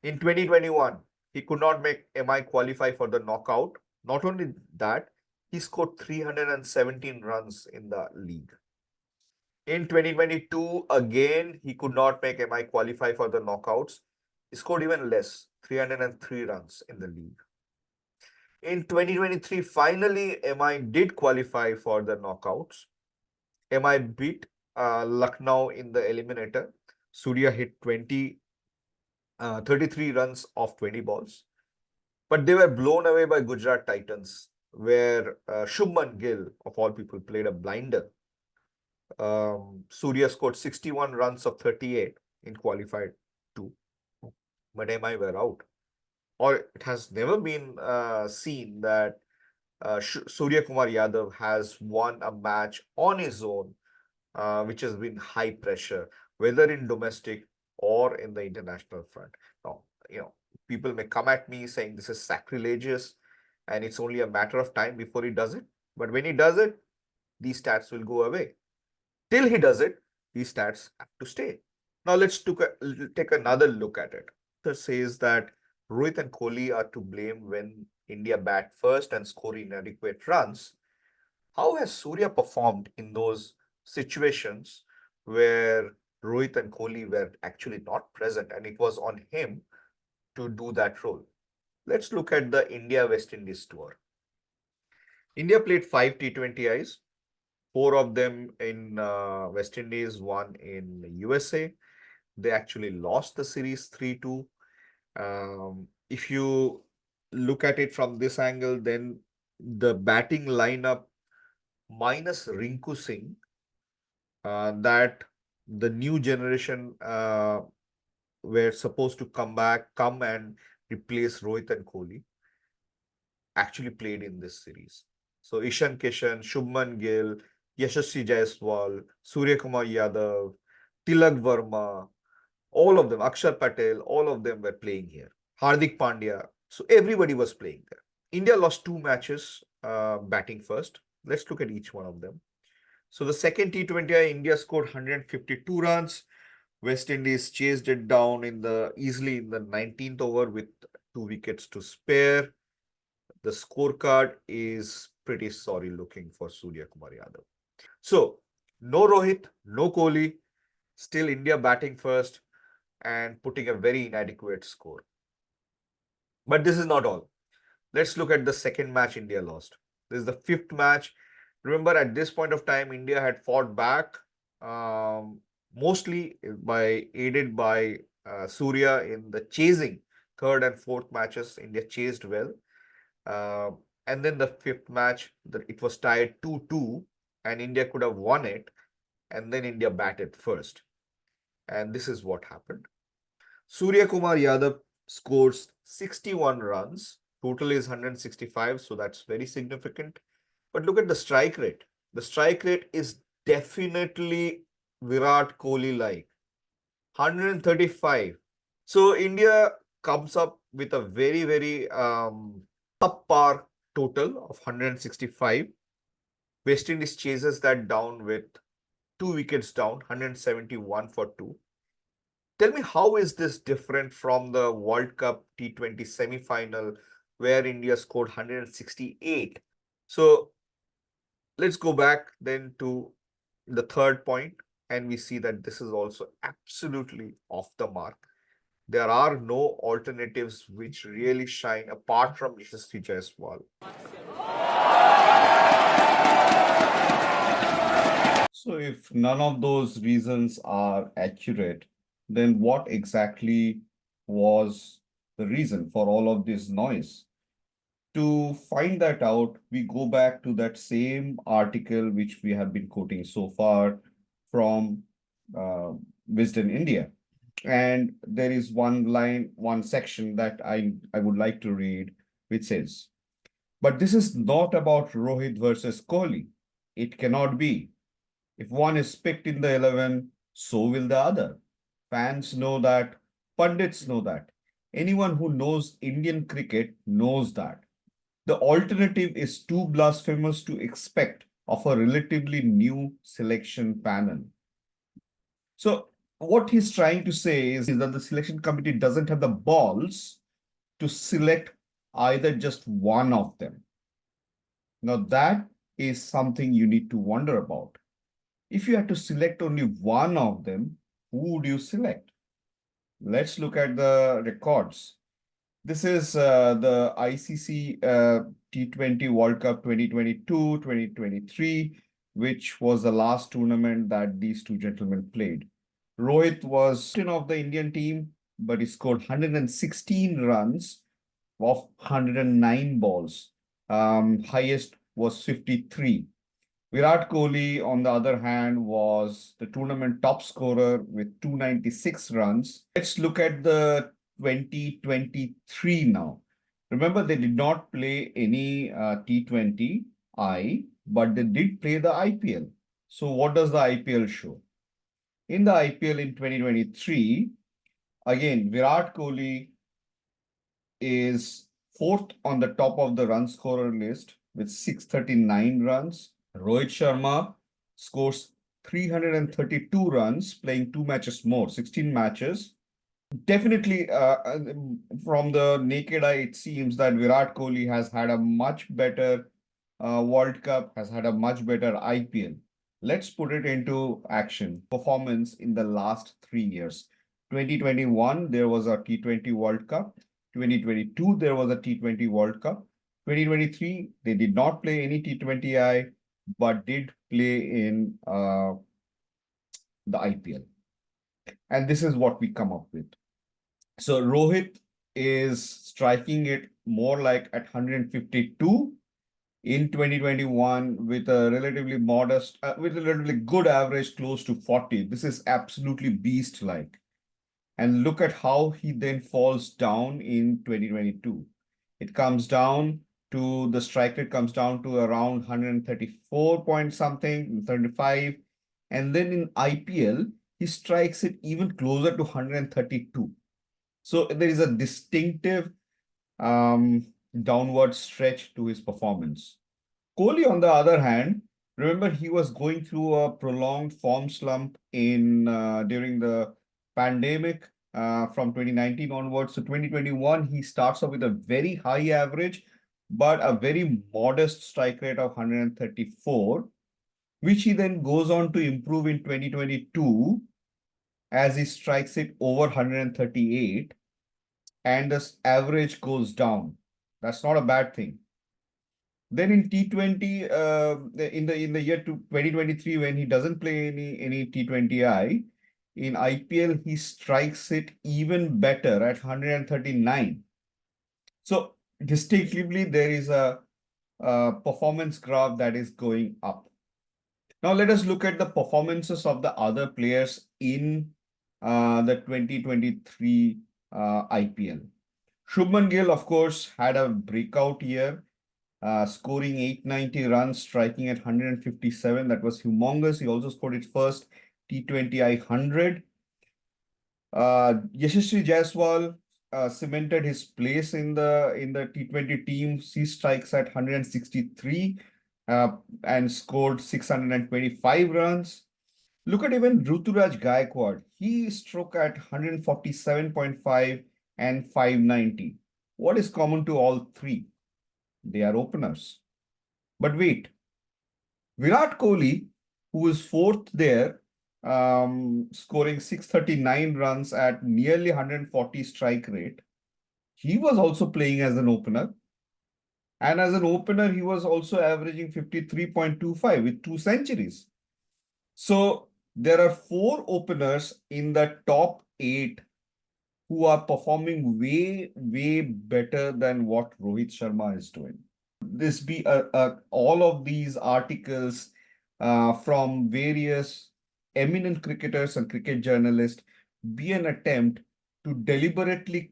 In 2021, he could not make MI qualify for the knockout. Not only that, he scored 317 runs in the league. In 2022, again, he could not make MI qualify for the knockouts. He scored even less, 303 runs in the league. In 2023, finally, MI did qualify for the knockouts. MI beat Lucknow in the eliminator. Surya hit 33 runs off 20 balls. But they were blown away by Gujarat Titans, where Shubman Gill, of all people, played a blinder. Surya scored 61 runs of 38 in qualified 2, but MI were out. or it has never been seen that Surya Kumar Yadav has won a match on his own, which has been high pressure, whether in domestic or in the international front. Now, people may come at me saying this is sacrilegious and it's only a matter of time before he does it. But when he does it, these stats will go away. Till he does it, these stats have to stay. Now take another look at it. It says that Rohit and Kohli are to blame when India bat first and score inadequate runs. How has Surya performed in those situations where Rohit and Kohli were actually not present and it was on him to do that role? Let's look at the India West Indies tour. India played 5 T20Is, four of them in West Indies, one in USA. They actually lost the series 3-2. If you look at it from this angle, then the batting lineup minus Rinku Singh, that the new generation were supposed to come and replace Rohit and Kohli, actually played in this series. So Ishan Kishan, Shubman Gill, Yashasvi Jaiswal, Surya Kumar Yadav, Tilak Verma, all of them, Akshar Patel, all of them were playing here. Hardik Pandya. So everybody was playing there. India lost 2 matches batting first. Let's look at each one of them. So the second T20I, India scored 152 runs. West Indies chased it down easily in the 19th over with 2 wickets to spare. The scorecard is pretty sorry looking for Surya Kumar Yadav. So no Rohit, no Kohli, still India batting first and putting a very inadequate score. But this is not all. Let's look at the second match India lost. This is the fifth match. Remember, at this point of time, India had fought back, mostly aided by Surya in the chasing. Third and fourth matches, India chased well. And then the fifth match, it was tied 2-2, and India could have won it. And then India batted first. And this is what happened. Surya Kumar Yadav scores 61 runs. Total is 165, so that's very significant. But look at the strike rate. The strike rate is definitely Virat Kohli-like. 135. So India comes up with a very, very subpar total of 165. West Indies chases that down with 2 wickets down, 171 for 2. Tell me, how is this different from the World Cup T20 semi-final where India scored 168? So let's go back then to the third point, and we see that this is also absolutely off the mark. There are no alternatives which really shine apart from Yashasvi Jaiswal. So if none of those reasons are accurate, then what exactly was the reason for all of this noise? To find that out, we go back to that same article which we have been quoting so far from Wisden India. And there is one section that I would like to read, which says, "But this is not about Rohit versus Kohli. It cannot be. If one is picked in the 11, so will the other. Fans know that. Pundits know that. Anyone who knows Indian cricket knows that. The alternative is too blasphemous to expect of a relatively new selection panel." So what he's trying to say is that the selection committee doesn't have the balls to select either just one of them. Now that is something you need to wonder about. If you had to select only one of them, who would you select? Let's look at the records. This is the ICC T20 World Cup 2022-2023, which was the last tournament that these two gentlemen played. Rohit was captain of the Indian team, but he scored 116 runs of 109 balls. Highest was 53. Virat Kohli, on the other hand, was the tournament top scorer with 296 runs. Let's look at the 2023 now. Remember, they did not play any T20I, but they did play the IPL. So what does the IPL show? In the IPL in 2023, again, Virat Kohli is fourth on the top of the run scorer list with 639 runs. Rohit Sharma scores 332 runs, playing 2 matches more, 16 matches. Definitely, from the naked eye, it seems that Virat Kohli has had a much better World Cup, has had a much better IPL. Let's put it into action. Performance in the last 3 years. 2021, there was a T20 World Cup. 2022, there was a T20 World Cup. 2023, they did not play any T20I, but did play in the IPL. And this is what we come up with. So Rohit is striking it more like at 152 in 2021 with a relatively modest, with a relatively good average close to 40. This is absolutely beast-like. And look at how he then falls down in 2022. It comes down to the strike rate comes down to around 134 point something, 35. And then in IPL, he strikes it even closer to 132. So there is a distinctive downward stretch to his performance. Kohli, on the other hand, remember he was going through a prolonged form slump in during the pandemic from 2019 onwards. So 2021, he starts off with a very high average, but a very modest strike rate of 134, which he then goes on to improve in 2022 as he strikes it over 138 and the average goes down. That's not a bad thing. Then in T20, in the year 2023, when he doesn't play any T20I, in IPL he strikes it even better at 139. So distinctively there is a performance graph that is going up. Now let us look at the performances of the other players in the 2023 IPL. Shubman Gill, of course, had a breakout year, scoring 890 runs, striking at 157. That was humongous. He also scored his first T20I 100. Yashasvi Jaiswal cemented his place in the T20 team. He strikes at 163 and scored 625 runs. Look at even Ruturaj Gaikwad. He struck at 147.5 and 590. What is common to all three? They are openers. But wait, Virat Kohli, who is fourth there, scoring 639 runs at nearly 140 strike rate, he was also playing as an opener. And as an opener, he was also averaging 53.25 with 2 centuries. So there are 4 openers in the top 8 who are performing way, way better than what Rohit Sharma is doing. This be all of these articles from various eminent cricketers and cricket journalists be an attempt to deliberately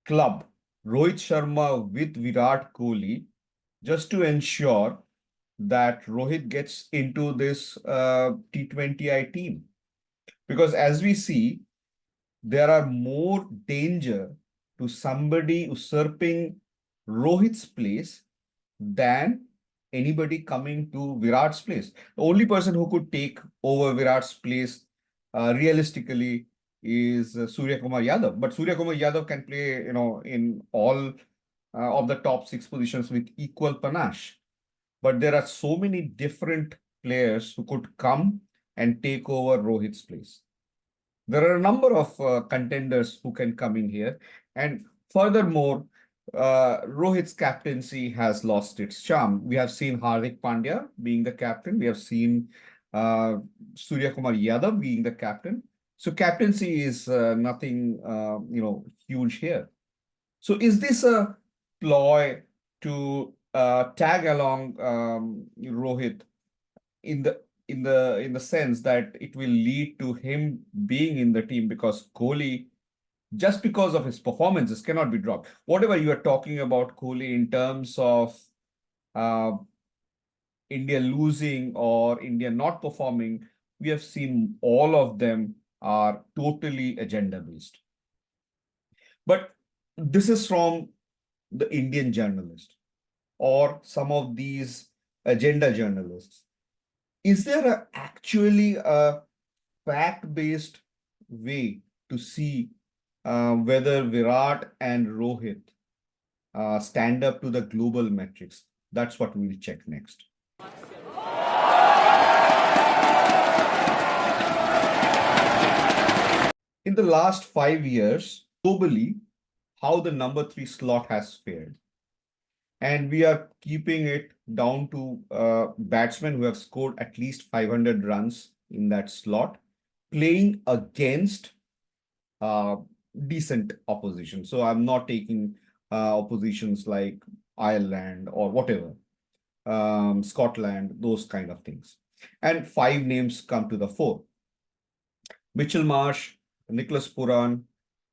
club Rohit Sharma with Virat Kohli just to ensure that Rohit gets into this T20I team. Because as we see, there are more danger to somebody usurping Rohit's place than anybody coming to Virat's place. The only person who could take over Virat's place realistically is Surya Kumar Yadav. But Surya Kumar Yadav can play, in all of the top 6 positions with equal panache. But there are so many different players who could come and take over Rohit's place. There are a number of contenders who can come in here. And furthermore, Rohit's captaincy has lost its charm. We have seen Hardik Pandya being the captain. We have seen Surya Kumar Yadav being the captain. So captaincy is nothing, huge here. So is this a ploy to tag along Rohit in the sense that it will lead to him being in the team because Kohli just because of his performances cannot be dropped. Whatever you are talking about Kohli in terms of uh, India losing or India not performing, we have seen all of them are totally agenda based. But this is from the Indian journalist or some of these agenda journalists. Is there actually a fact-based way to see whether Virat and Rohit stand up to the global metrics? That's what we'll check next. In the last 5 years, globally, how the number 3 slot has fared. And we are keeping it down to batsmen who have scored at least 500 runs in that slot, playing against uh, decent opposition. So I'm not taking oppositions like Ireland or whatever, Scotland, those kind of things. And 5 names come to the fore. Mitchell Marsh, Nicholas Puran,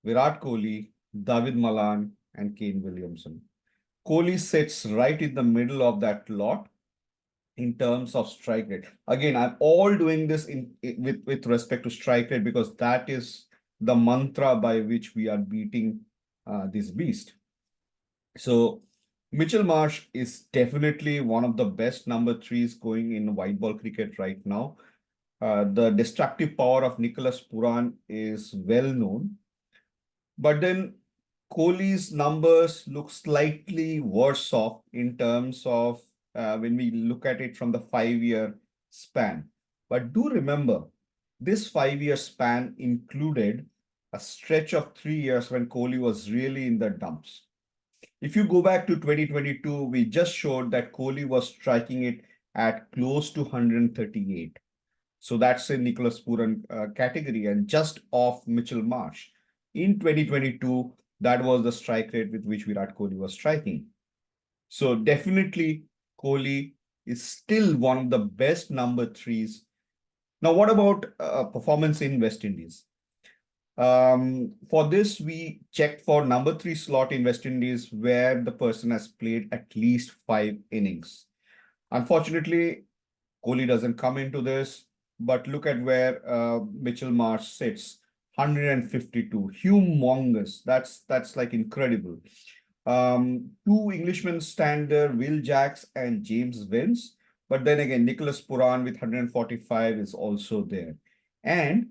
Virat Kohli, David Malan, and Kane Williamson. Kohli sits right in the middle of that lot in terms of strike rate. Again, I'm all doing this with respect to strike rate because that is the mantra by which we are beating this beast. So Mitchell Marsh is definitely one of the best number threes going in white ball cricket right now. The destructive power of Nicholas Puran is well known. But then Kohli's numbers look slightly worse off in terms of when we look at it from the 5 year span. But do remember, this 5 year span included a stretch of 3 years when Kohli was really in the dumps. If you go back to 2022, we just showed that Kohli was striking it at close to 138. So that's in Nicholas Puran category and just off Mitchell Marsh. In 2022, that was the strike rate with which Virat Kohli was striking. So definitely Kohli is still one of the best number threes. Now, what about performance in West Indies? For this, we checked for number 3 slot in West Indies where the person has played at least 5 innings. Unfortunately, Kohli doesn't come into this, but look at where Mitchell Marsh sits, 152, humongous. That's like incredible. 2 Englishmen stand there, Will Jacks and James Vince. But then again, Nicholas Puran with 145 is also there. And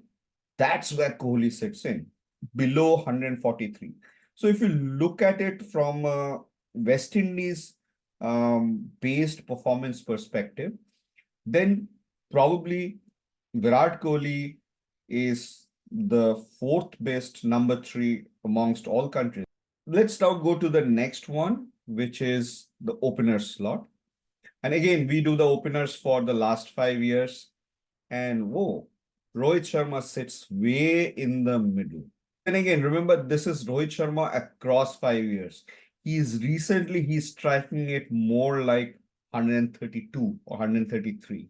that's where Kohli sits in, below 143. So if you look at it from a West Indies based performance perspective, then probably Virat Kohli is the 4th best number 3 amongst all countries. Let's now go to the next one, which is the opener slot. And again, we do the openers for the last 5 years. And whoa, Rohit Sharma sits way in the middle. And again, remember, this is Rohit Sharma across 5 years. He's striking it more like 132 or 133.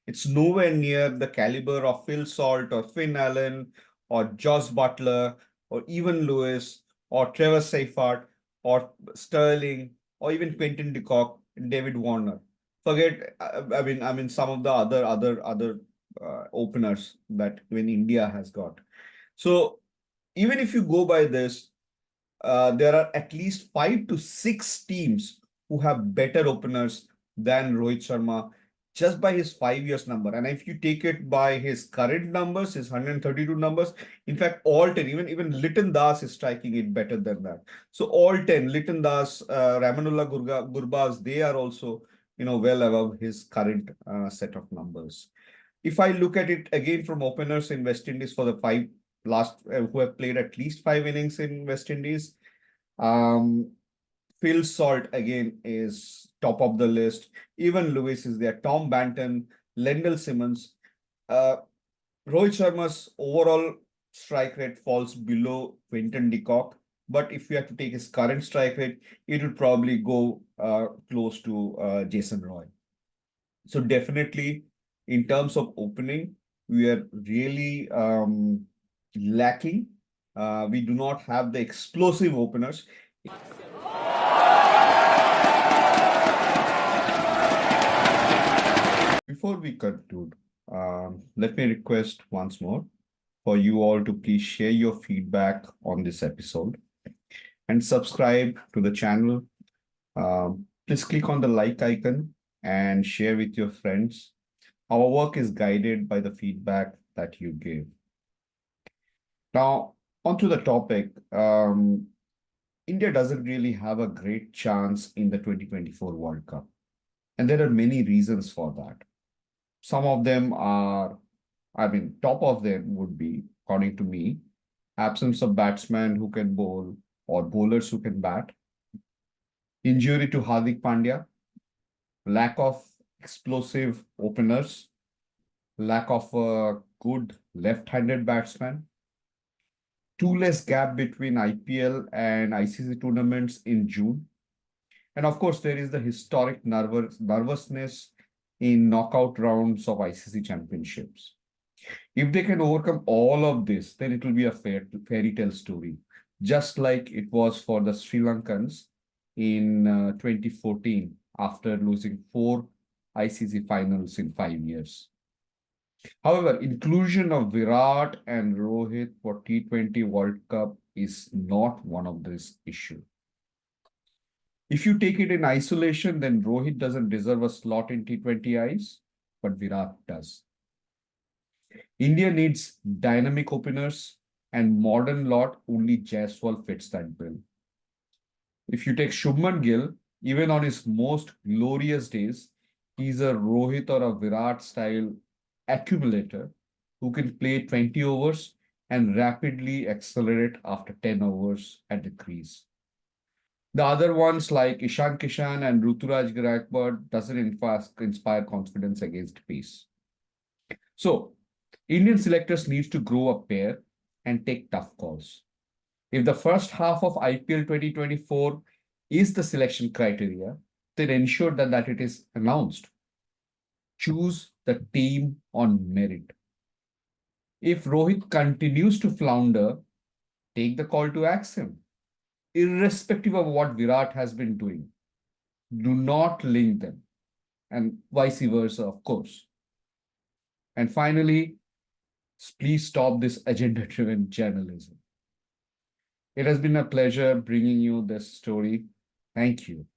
It's nowhere near the caliber of Phil Salt or Finn Allen or Josh Butler or even Lewis or Trevor Seifert or Sterling or even Quentin de Kock and David Warner. Forget, I mean, some of the other openers that even India has got. So even if you go by this, there are at least 5 to 6 teams who have better openers than Rohit Sharma just by his 5 years number. And if you take it by his current numbers, his 132 numbers, in fact, all 10, even Liton Das is striking it better than that. So all 10, Liton Das, Ramanullah Gurbaz, they are also, well above his current set of numbers. If I look at it again from openers in West Indies for the 5 last who have played at least 5 innings in West Indies, Phil Salt again is top of the list. Even Lewis is there. Tom Banton, Lendl Simmons. Rohit Sharma's overall strike rate falls below Quinton de Kock. But if we have to take his current strike rate, it would probably go close to Jason Roy. So definitely, in terms of opening, we are really lacking We do not have the explosive openers. Before we conclude, let me request once more for you all to please share your feedback on this episode and subscribe to the channel. Please click on the like icon and share with your friends. Our work is guided by the feedback that you give. Now, onto the topic. India doesn't really have a great chance in the 2024 World Cup. And there are many reasons for that. Some of them are, top of them would be, according to me, absence of batsmen who can bowl or bowlers who can bat, injury to Hardik Pandya, lack of explosive openers, lack of a good left-handed batsman, too less gap between IPL and ICC tournaments in June. And of course, there is the historic nervousness in knockout rounds of ICC championships. If they can overcome all of this, then it will be a fairy tale story, just like it was for the Sri Lankans in 2014 after losing 4 ICC finals in 5 years. However, inclusion of Virat and Rohit for T20 World Cup is not one of this issue. If you take it in isolation, then Rohit doesn't deserve a slot in T20Is, but Virat does. India needs dynamic openers, and modern lot only Jaiswal fits that bill. If you take Shubman Gill, even on his most glorious days, he's a Rohit or a Virat style accumulator who can play 20 overs and rapidly accelerate after 10 overs at the crease. The other ones like Ishan Kishan and Ruturaj Gaikwad doesn't inspire confidence against pace. So, Indian selectors needs to grow a pair and take tough calls. If the first half of IPL 2024 is the selection criteria, then ensure that it is announced. Choose the team on merit. If Rohit continues to flounder, take the call to action. Irrespective of what Virat has been doing, do not link them, and vice versa, of course. And finally, please stop this agenda-driven journalism. It has been a pleasure bringing you this story. Thank you.